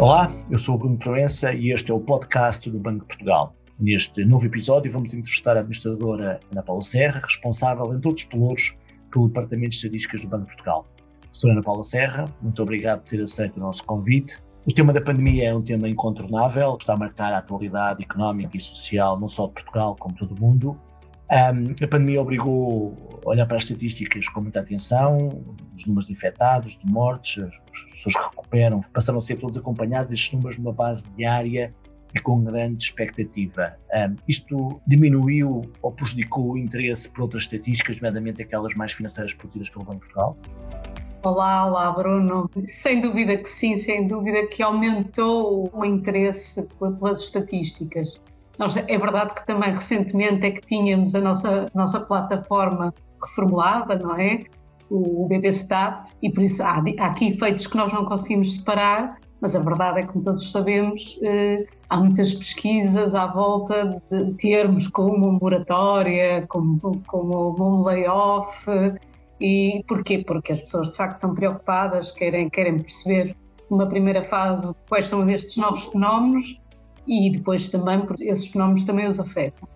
Olá, eu sou o Bruno Proença e este é o podcast do Banco de Portugal. Neste novo episódio vamos entrevistar a administradora Ana Paula Serra, responsável, entre outros pelouros, pelo Departamento de Estatísticas do Banco de Portugal. Doutora Ana Paula Serra, muito obrigado por ter aceito o nosso convite. O tema da pandemia é um tema incontornável, está a marcar a atualidade económica e social não só de Portugal como de todo o mundo. A pandemia obrigou a olhar para as estatísticas com muita atenção, os números de infectados, de mortes, as pessoas que recuperam, passaram a ser todos acompanhados, estes números numa base diária e com grande expectativa. Isto diminuiu ou prejudicou o interesse por outras estatísticas, nomeadamente aquelas mais financeiras produzidas pelo Banco de Portugal? Olá, Bruno. Sem dúvida que sim, sem dúvida que aumentou o interesse pelas estatísticas. É verdade que também recentemente é que tínhamos a nossa plataforma reformulada, não é? O BBStat, e por isso há aqui efeitos que nós não conseguimos separar, mas a verdade é que, como todos sabemos, há muitas pesquisas à volta de termos como moratória, como um layoff. E porquê? Porque as pessoas de facto estão preocupadas, querem perceber numa primeira fase quais são estes novos fenómenos e depois também porque esses fenómenos também os afetam.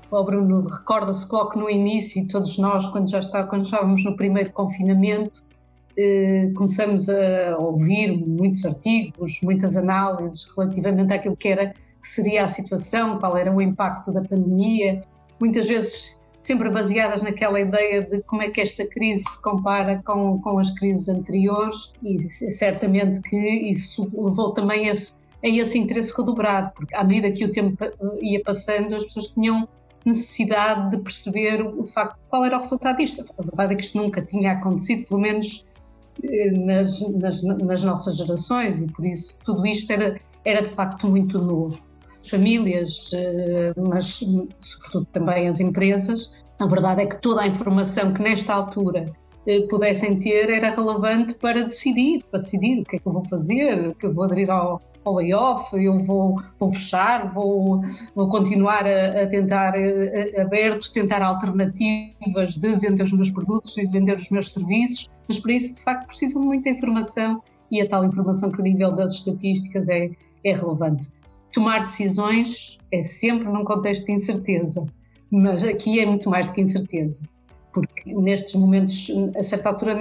O Bruno recorda-se logo no início, todos nós, quando estávamos no primeiro confinamento, começamos a ouvir muitos artigos, muitas análises relativamente àquilo que seria a situação, qual era o impacto da pandemia, muitas vezes sempre baseadas naquela ideia de como é que esta crise se compara com as crises anteriores, e certamente que isso levou também a esse interesse redobrado, porque à medida que o tempo ia passando, as pessoas tinham necessidade de perceber de facto qual era o resultado disto. A verdade é que isto nunca tinha acontecido, pelo menos nas nossas gerações, e por isso tudo isto era de facto muito novo. As famílias, mas sobretudo também as empresas, a verdade é que toda a informação que nesta altura pudessem ter era relevante para decidir o que é que eu vou fazer, que eu vou aderir ao layoff, eu vou fechar, vou continuar a tentar aberto, tentar alternativas de vender os meus produtos e de vender os meus serviços, mas para isso de facto precisam de muita informação e a tal informação credível das estatísticas é relevante. Tomar decisões é sempre num contexto de incerteza, mas aqui é muito mais do que incerteza, porque nestes momentos, a certa altura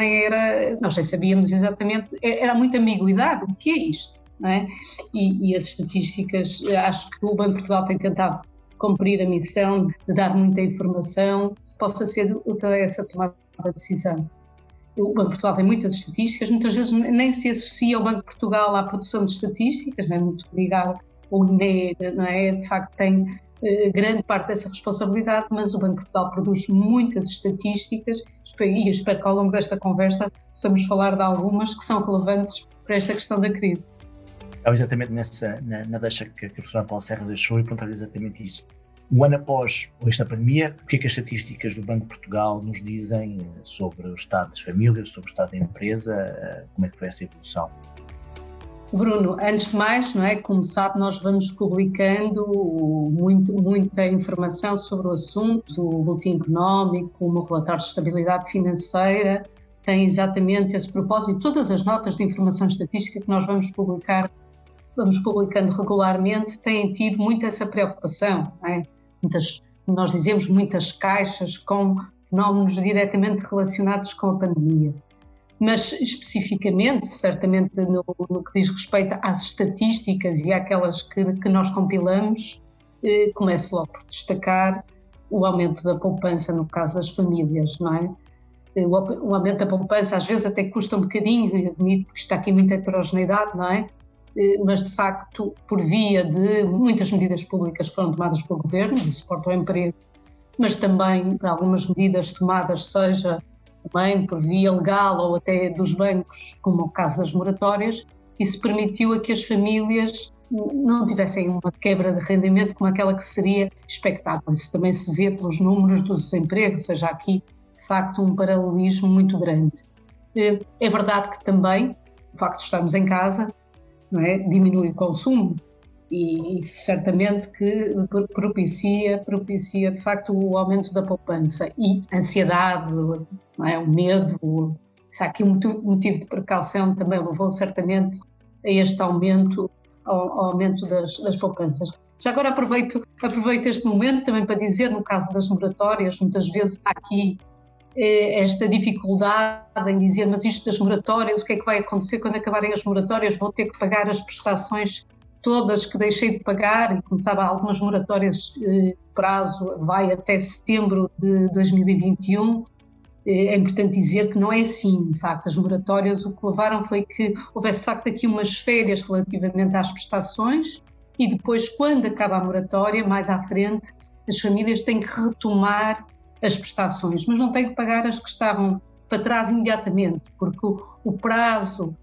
nós nem sabíamos exatamente, era muita ambiguidade, o que é isto, não é? E as estatísticas, acho que o Banco de Portugal tem tentado cumprir a missão de dar muita informação, possa ser útil a essa tomada de decisão. O Banco de Portugal tem muitas estatísticas, muitas vezes nem se associa o Banco de Portugal à produção de estatísticas, não é muito ligado ao INE, não é? De facto tem grande parte dessa responsabilidade, mas o Banco de Portugal produz muitas estatísticas e espero que ao longo desta conversa possamos falar de algumas que são relevantes para esta questão da crise. Exatamente na deixa que a professora Paula Serra deixou, e perguntar exatamente isso. Um ano após esta pandemia, o que é que as estatísticas do Banco de Portugal nos dizem sobre o estado das famílias, sobre o estado da empresa, como é que foi essa evolução? Bruno, antes de mais, não é? Como sabe, nós vamos publicando muita informação sobre o assunto, o boletim económico, o meu relatório de estabilidade financeira, tem exatamente esse propósito. Todas as notas de informação estatística que nós vamos publicando regularmente têm tido muito essa preocupação, não é? Nós dizemos muitas caixas com fenómenos diretamente relacionados com a pandemia. Mas especificamente, certamente no que diz respeito às estatísticas e àquelas que nós compilamos, começo logo por destacar o aumento da poupança no caso das famílias, não é? O aumento da poupança às vezes até custa um bocadinho, admito que está aqui muita heterogeneidade, não é? Mas de facto por via de muitas medidas públicas que foram tomadas pelo Governo, de suporte ao emprego, mas também para algumas medidas tomadas, seja também por via legal ou até dos bancos, como o caso das moratórias, isso permitiu a que as famílias não tivessem uma quebra de rendimento como aquela que seria expectável. Isso também se vê pelos números do desemprego, ou seja, aqui de facto um paralelismo muito grande. É verdade que também o facto de estarmos em casa, não é, diminui o consumo e certamente que propicia de facto o aumento da poupança e ansiedade, não é, o medo. Se há aqui um motivo de precaução também levou certamente a este aumento, ao aumento das poupanças. Já agora aproveito este momento também para dizer, no caso das moratórias, muitas vezes há aqui esta dificuldade em dizer, mas isto das moratórias, o que é que vai acontecer quando acabarem as moratórias? Vou ter que pagar as prestações todas que deixei de pagar, e como sabe, algumas moratórias, prazo vai até setembro de 2021. É importante dizer que não é assim, de facto, as moratórias o que levaram foi que houvesse de facto aqui umas férias relativamente às prestações, e depois, quando acaba a moratória, mais à frente, as famílias têm que retomar as prestações, mas não têm que pagar as que estavam para trás imediatamente, porque o prazo,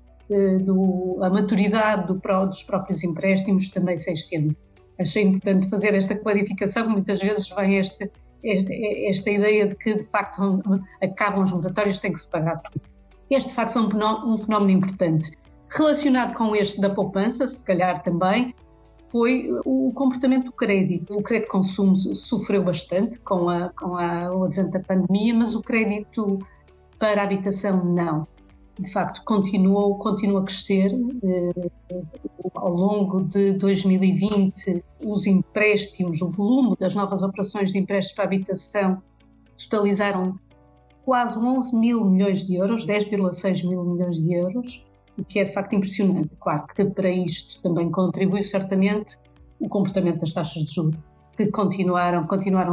a maturidade dos próprios empréstimos também se estende. Achei importante fazer esta clarificação, muitas vezes vem esta ideia de que, de facto, acabam as moratórias, tem que se pagar tudo. Este, de facto, foi um fenómeno importante. Relacionado com este da poupança, se calhar também, foi o comportamento do crédito. O crédito de consumo sofreu bastante com o advento da pandemia, mas o crédito para a habitação não. De facto, continua a crescer. Ao longo de 2020, os empréstimos, o volume das novas operações de empréstimos para a habitação totalizaram quase 11 mil milhões de euros, 10,6 mil milhões de euros, o que é de facto impressionante. Claro que para isto também contribui certamente o comportamento das taxas de juros, que continuaram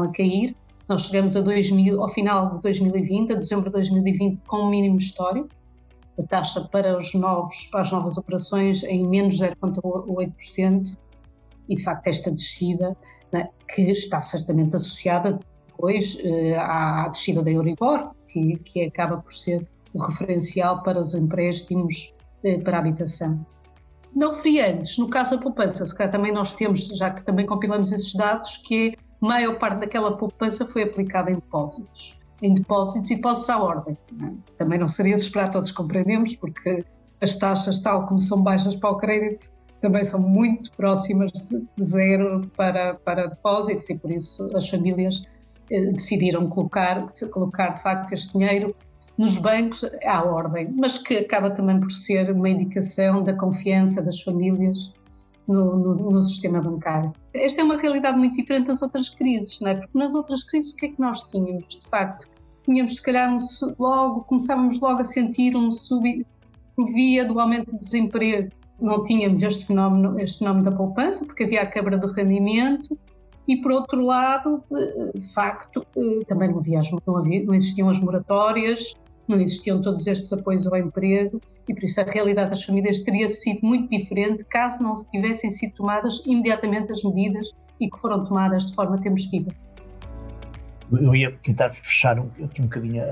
a cair. Nós chegamos ao final de 2020, a dezembro de 2020, com um mínimo histórico, a taxa para as novas operações em menos 0,8%, e de facto esta descida, né, que está certamente associada depois à descida da Euribor, que acaba por ser o referencial para os empréstimos para a habitação. Não referi antes, no caso da poupança, se calhar também nós temos, já que também compilamos esses dados, que a maior parte daquela poupança foi aplicada em depósitos e depósitos à ordem. Também não seria de esperar, todos compreendemos, porque as taxas, tal como são baixas para o crédito, também são muito próximas de zero para depósitos, e por isso as famílias decidiram colocar de facto este dinheiro nos bancos à ordem, mas que acaba também por ser uma indicação da confiança das famílias no sistema bancário. Esta é uma realidade muito diferente das outras crises, não é? Porque nas outras crises o que é que nós tínhamos? De facto, tínhamos se calhar começávamos logo a sentir por via do aumento de desemprego. Não tínhamos este fenómeno da poupança, porque havia a quebra do rendimento, e por outro lado, de facto, também não existiam as moratórias, não existiam todos estes apoios ao emprego, e por isso a realidade das famílias teria sido muito diferente caso não se tivessem sido tomadas imediatamente as medidas e que foram tomadas de forma tempestiva. Eu ia tentar fechar aqui um bocadinho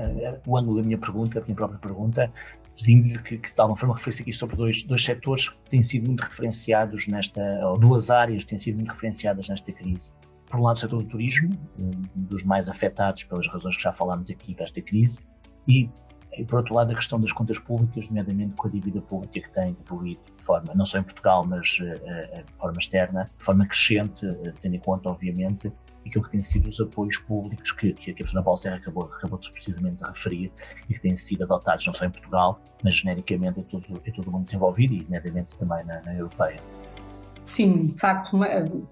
o ângulo da minha pergunta, a minha própria pergunta, pedindo-lhe que de alguma forma referisse aqui sobre dois setores que têm sido muito referenciados ou duas áreas que têm sido muito referenciadas nesta crise. Por um lado, o setor do turismo, um dos mais afetados pelas razões que já falámos aqui desta crise, e por outro lado, a questão das contas públicas, nomeadamente com a dívida pública que tem evoluído de forma, não só em Portugal, mas de forma externa, de forma crescente, tendo em conta, obviamente, aquilo que têm sido os apoios públicos que a professora Paula Serra acabou precisamente de referir, e que têm sido adotados não só em Portugal, mas genericamente em todo o mundo desenvolvido e, nomeadamente, também na europeia. Sim, de facto,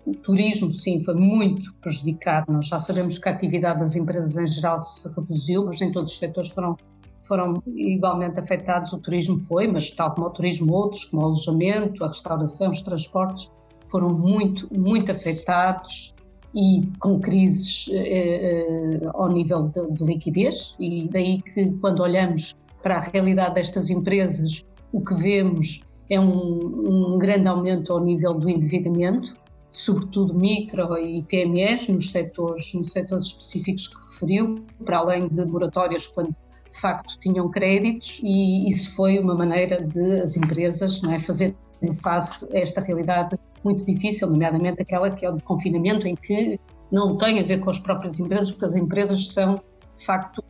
o turismo, sim, foi muito prejudicado. Nós já sabemos que a atividade das empresas em geral se reduziu, mas nem todos os setores foram igualmente afetados. O turismo foi, mas tal como o turismo, outros, como o alojamento, a restauração, os transportes, foram muito, muito afetados, e com crises ao nível de liquidez, e daí que quando olhamos para a realidade destas empresas, o que vemos é um grande aumento ao nível do endividamento, sobretudo micro e PMEs, nos setores específicos que referiu, para além de moratórias quando de facto tinham créditos, e isso foi uma maneira de as empresas, não é, fazerem face a esta realidade muito difícil, nomeadamente aquela que é o de confinamento, em que não tem a ver com as próprias empresas, porque as empresas são de facto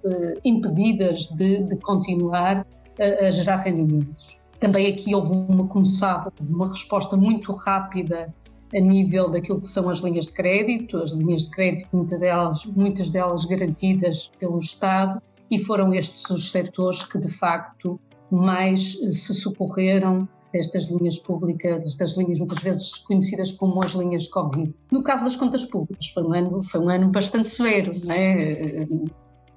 impedidas de continuar a gerar rendimentos. Também aqui houve uma resposta muito rápida a nível daquilo que são as linhas de crédito, muitas delas garantidas pelo Estado, e foram estes os setores que de facto mais se socorreram destas linhas públicas, das linhas muitas vezes conhecidas como as linhas Covid. No caso das contas públicas, foi um ano bastante severo, não é?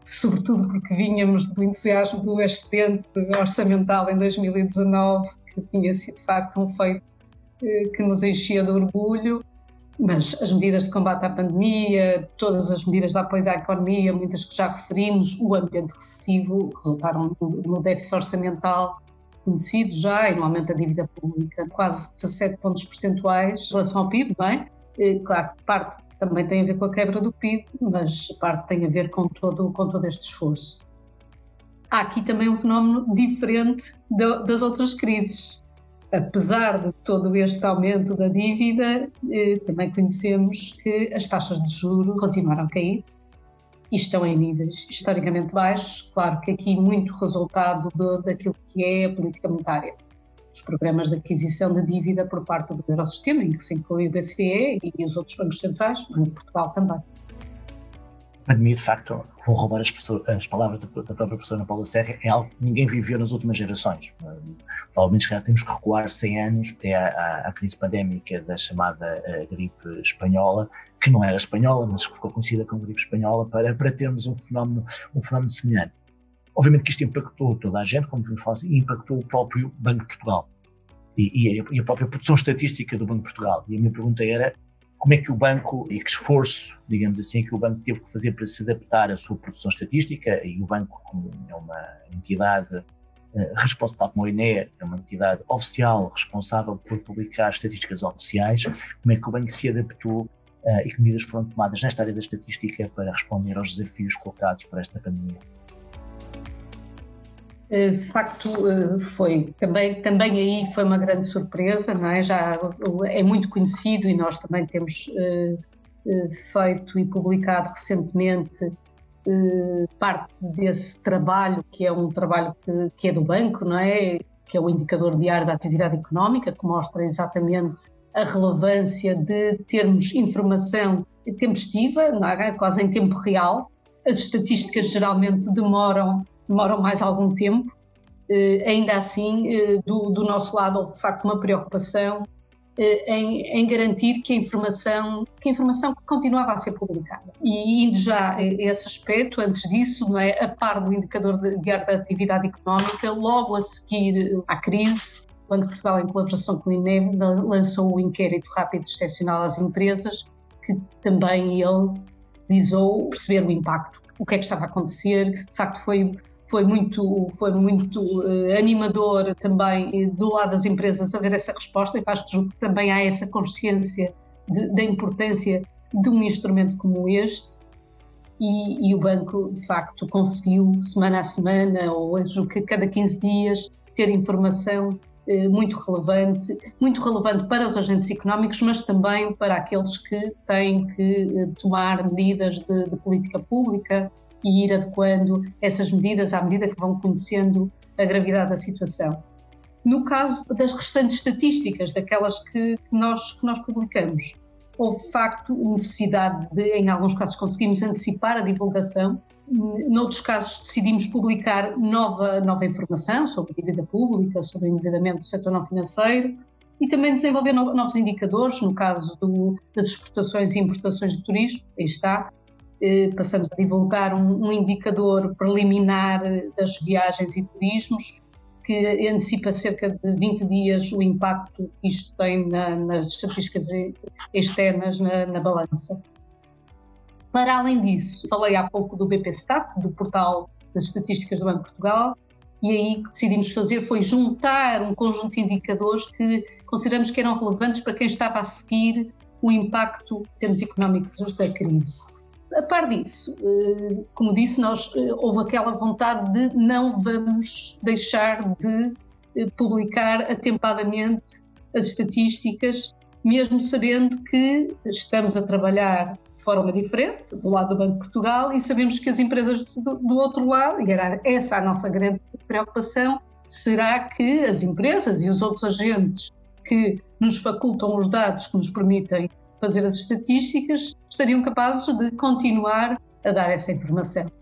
Sobretudo porque vínhamos do entusiasmo do excedente orçamental em 2019, que tinha sido de facto um feito que nos enchia de orgulho, mas as medidas de combate à pandemia, todas as medidas de apoio à economia, muitas que já referimos, o ambiente recessivo, resultaram no déficit orçamental conhecido já e no aumento da dívida pública, quase 17 pontos percentuais em relação ao PIB, não é? Claro que parte também tem a ver com a quebra do PIB, mas parte tem a ver com todo este esforço. Há aqui também um fenómeno diferente das outras crises. Apesar de todo este aumento da dívida, também conhecemos que as taxas de juros continuaram a cair e estão em níveis historicamente baixos. Claro que aqui muito resultado daquilo que é a política monetária. Os programas de aquisição de dívida por parte do Eurosistema, em que se inclui o BCE e os outros bancos centrais, o Banco de Portugal também. A pandemia, de facto, vou roubar as palavras da própria professora Ana Paula Serra, é algo que ninguém viveu nas últimas gerações. Provavelmente já temos que recuar 100 anos até à crise pandémica da chamada gripe espanhola, que não era espanhola, mas que ficou conhecida como gripe espanhola, para termos um fenómeno semelhante. Obviamente que isto impactou toda a gente, como vimos falar, e impactou o próprio Banco de Portugal e a própria produção estatística do Banco de Portugal. E a minha pergunta era: como é que o banco, e que esforço, digamos assim, que o banco teve que fazer para se adaptar à sua produção estatística, e o banco, como é uma entidade responsável, como o INE, é uma entidade oficial responsável por publicar estatísticas oficiais, como é que o banco se adaptou e que medidas foram tomadas nesta área da estatística para responder aos desafios colocados por esta pandemia? De facto, foi também aí foi uma grande surpresa, não é? Já é muito conhecido e nós também temos feito e publicado recentemente parte desse trabalho, que é um trabalho que é do banco, não é? Que é o indicador diário da atividade económica, que mostra exatamente a relevância de termos informação tempestiva, não é? Quase em tempo real. As estatísticas geralmente demoram mais algum tempo, ainda assim, do nosso lado, houve de facto uma preocupação em garantir que a informação continuava a ser publicada. E indo já a esse aspecto, antes disso, não é, a par do indicador diário da atividade económica, logo a seguir à crise, o Banco de Portugal, em colaboração com o INE, lançou o inquérito rápido e excepcional às empresas, que também ele visou perceber o impacto, o que é que estava a acontecer. De facto, foi muito animador também do lado das empresas haver essa resposta, e acho que também há essa consciência da importância de um instrumento como este, e o banco de facto conseguiu semana a semana, ou que cada 15 dias, ter informação muito relevante para os agentes económicos, mas também para aqueles que têm que tomar medidas de política pública e ir adequando essas medidas à medida que vão conhecendo a gravidade da situação. No caso das restantes estatísticas, daquelas que nós publicamos, houve de facto necessidade de, em alguns casos, conseguimos antecipar a divulgação, noutros casos decidimos publicar nova informação sobre a dívida pública, sobre o endividamento do setor não financeiro, e também desenvolver novos indicadores, no caso das exportações e importações de turismo. Aí está. Passamos a divulgar um indicador preliminar das viagens e turismos, que antecipa cerca de 20 dias o impacto que isto tem nas estatísticas externas na balança. Para além disso, falei há pouco do BPStat, do portal das estatísticas do Banco de Portugal, e aí o que decidimos fazer foi juntar um conjunto de indicadores que consideramos que eram relevantes para quem estava a seguir o impacto em termos económicos da crise. A par disso, como disse, houve aquela vontade de não vamos deixar de publicar atempadamente as estatísticas, mesmo sabendo que estamos a trabalhar de forma diferente do lado do Banco de Portugal e sabemos que as empresas do outro lado, e era essa a nossa grande preocupação, será que as empresas e os outros agentes que nos facultam os dados que nos permitem fazer as estatísticas, estariam capazes de continuar a dar essa informação.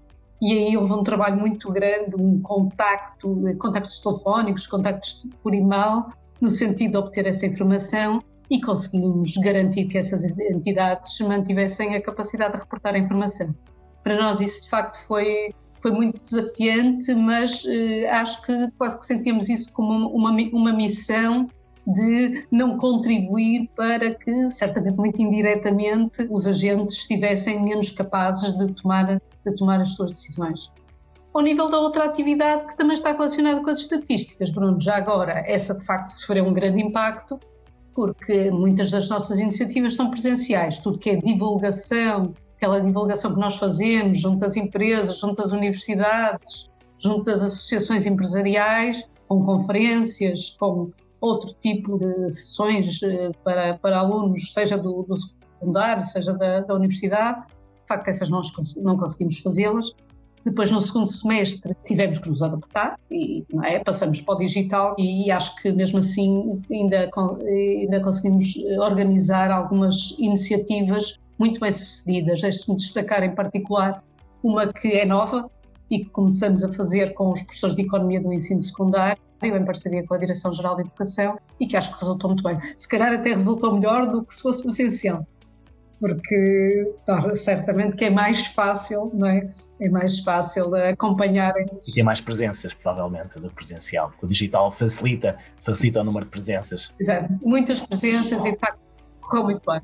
E aí houve um trabalho muito grande, contactos telefónicos, contactos por e-mail, no sentido de obter essa informação e conseguimos garantir que essas entidades mantivessem a capacidade de reportar a informação. Para nós isso de facto foi muito desafiante, mas acho que quase que sentíamos isso como uma missão de não contribuir para que, certamente muito indiretamente, os agentes estivessem menos capazes de tomar as suas decisões. Ao nível da outra atividade que também está relacionada com as estatísticas, Bruno, já agora, essa de facto sofreu um grande impacto, porque muitas das nossas iniciativas são presenciais, tudo que é divulgação, aquela divulgação que nós fazemos junto às empresas, junto às universidades, junto às associações empresariais, com conferências, com outro tipo de sessões para alunos, seja do secundário, seja da universidade. De facto, essas nós não conseguimos fazê-las. Depois, no segundo semestre, tivemos que nos adaptar e passamos para o digital e acho que mesmo assim ainda conseguimos organizar algumas iniciativas muito bem sucedidas. Deixe-me destacar em particular uma que é nova e que começamos a fazer com os professores de Economia do ensino secundário, em parceria com a Direção-Geral de Educação, e que acho que resultou muito bem. Se calhar até resultou melhor do que se fosse presencial, porque certamente que é mais fácil, não é? É mais fácil acompanharem. E tem mais presenças, provavelmente, do presencial, porque o digital facilita o número de presenças. Exato, muitas presenças e de facto correu muito bem.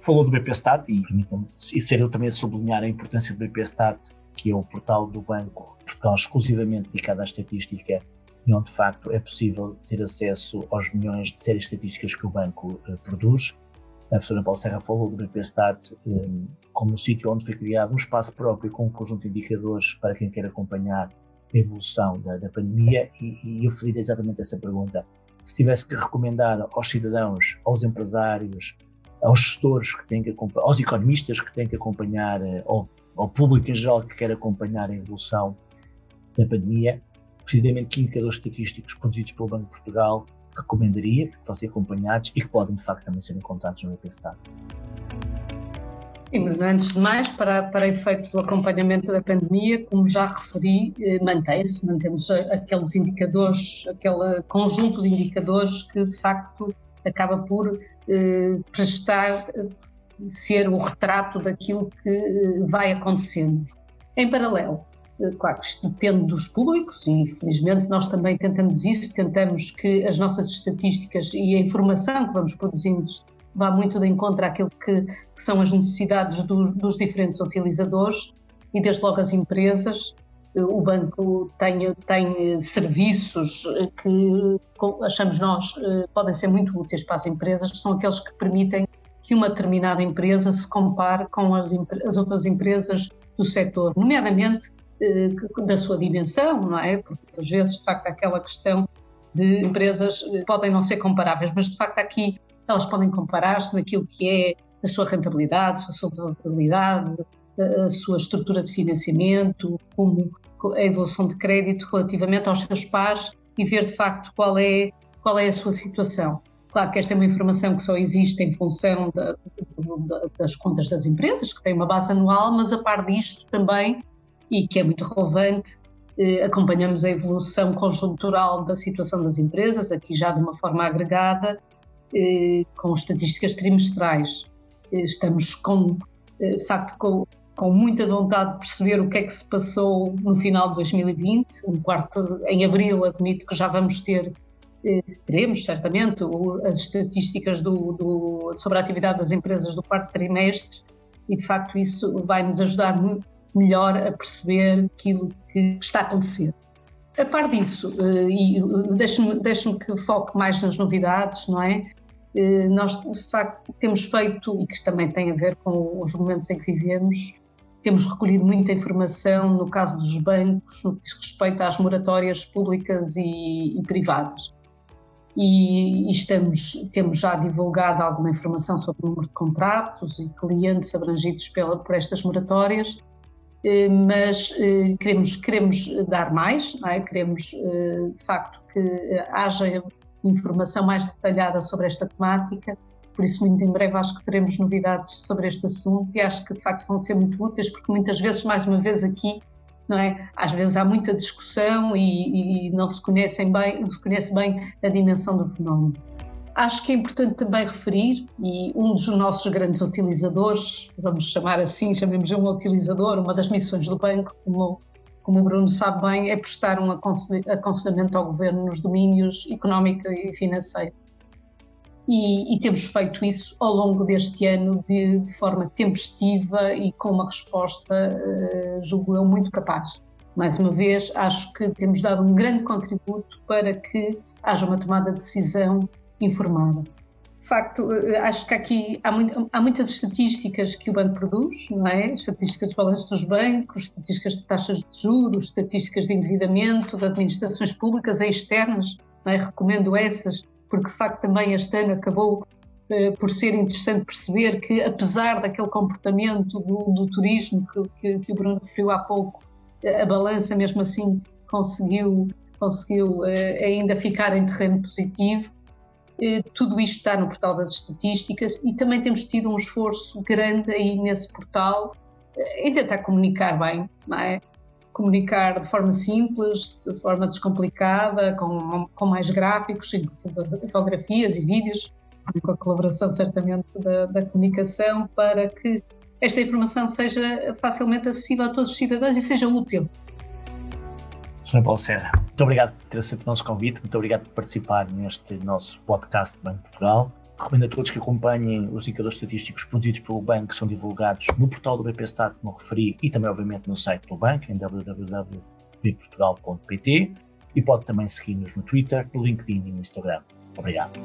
Falou do BPStat e permitam-me ser eu também a sublinhar a importância do BPStat, que é o portal do banco, portal exclusivamente dedicado à estatística, e onde de facto é possível ter acesso aos milhões de séries estatísticas que o banco produz. A professora Paula Serra falou do BPStat como um sítio onde foi criado um espaço próprio com um conjunto de indicadores para quem quer acompanhar a evolução da pandemia, e eu faria exatamente essa pergunta. Se tivesse que recomendar aos cidadãos, aos empresários, aos gestores que têm que acompanhar, aos economistas que têm que acompanhar, ao público em geral que quer acompanhar a evolução da pandemia, precisamente que indicadores estatísticos produzidos pelo Banco de Portugal recomendaria que fossem acompanhados e que podem de facto também ser encontrados no BPStat? Sim, mas antes de mais, para efeitos do acompanhamento da pandemia, como já referi, mantemos aqueles indicadores, aquele conjunto de indicadores que de facto acaba por prestar ser o retrato daquilo que vai acontecendo. Em paralelo, claro que isto depende dos públicos e felizmente nós também tentamos isso, tentamos que as nossas estatísticas e a informação que vamos produzindo vá muito de encontro àquilo que são as necessidades dos diferentes utilizadores e desde logo as empresas. O banco tem serviços que achamos nós podem ser muito úteis para as empresas, que são aqueles que permitem que uma determinada empresa se compare com as outras empresas do setor, nomeadamente da sua dimensão, não é? Porque às vezes, de facto, há aquela questão de empresas que podem não ser comparáveis, mas de facto aqui elas podem comparar-se naquilo que é a sua rentabilidade, a sua solvabilidade, a sua estrutura de financiamento, como a evolução de crédito relativamente aos seus pares e ver de facto qual é a sua situação. Claro que esta é uma informação que só existe em função das contas das empresas, que têm uma base anual, mas a par disto também, e que é muito relevante, acompanhamos a evolução conjuntural da situação das empresas, aqui já de uma forma agregada, com estatísticas trimestrais. Estamos de facto com muita vontade de perceber o que é que se passou no final de 2020, em abril admito que já vamos teremos certamente as estatísticas sobre a atividade das empresas do quarto trimestre e de facto isso vai nos ajudar melhor a perceber aquilo que está a acontecer. A par disso, e deixe-me que foque mais nas novidades, não é? Nós de facto temos feito, e que isto também tem a ver com os momentos em que vivemos, temos recolhido muita informação no caso dos bancos, no que diz respeito às moratórias públicas e privadas. E temos já divulgado alguma informação sobre o número de contratos e clientes abrangidos por estas moratórias, mas queremos dar mais, não é? Queremos de facto que haja informação mais detalhada sobre esta temática, por isso muito em breve acho que teremos novidades sobre este assunto e acho que de facto vão ser muito úteis porque muitas vezes, mais uma vez aqui, não é? Às vezes há muita discussão e não se conhece bem a dimensão do fenómeno. Acho que é importante também referir, e um dos nossos grandes utilizadores, vamos chamar assim, chamemos de um utilizador, uma das missões do banco, como o Bruno sabe bem, é prestar um aconselhamento ao governo nos domínios económico e financeiro. E temos feito isso ao longo deste ano de forma tempestiva e com uma resposta, julgo eu, muito capaz. Mais uma vez, acho que temos dado um grande contributo para que haja uma tomada de decisão informada. De facto, acho que aqui há muitas estatísticas que o banco produz, não é? Estatísticas de balanços dos bancos, estatísticas de taxas de juros, estatísticas de endividamento, de administrações públicas e externas, não é? Recomendo essas, porque de facto também este ano acabou por ser interessante perceber que, apesar daquele comportamento do turismo que o Bruno referiu há pouco, a balança mesmo assim conseguiu ainda ficar em terreno positivo. Tudo isto está no portal das estatísticas e também temos tido um esforço grande aí nesse portal em tentar comunicar bem, não é? Comunicar de forma simples, de forma descomplicada, com mais gráficos, infografias e vídeos, com a colaboração certamente da comunicação, para que esta informação seja facilmente acessível a todos os cidadãos e seja útil. Sr. Paulo Serra, muito obrigado por ter aceito o nosso convite, muito obrigado por participar neste nosso podcast do Banco de Portugal. Recomendo a todos que acompanhem os indicadores estatísticos produzidos pelo banco, que são divulgados no portal do BPStat, como referi, e também, obviamente, no site do banco, em www.bportugal.pt, e pode também seguir-nos no Twitter, no LinkedIn e no Instagram. Obrigado.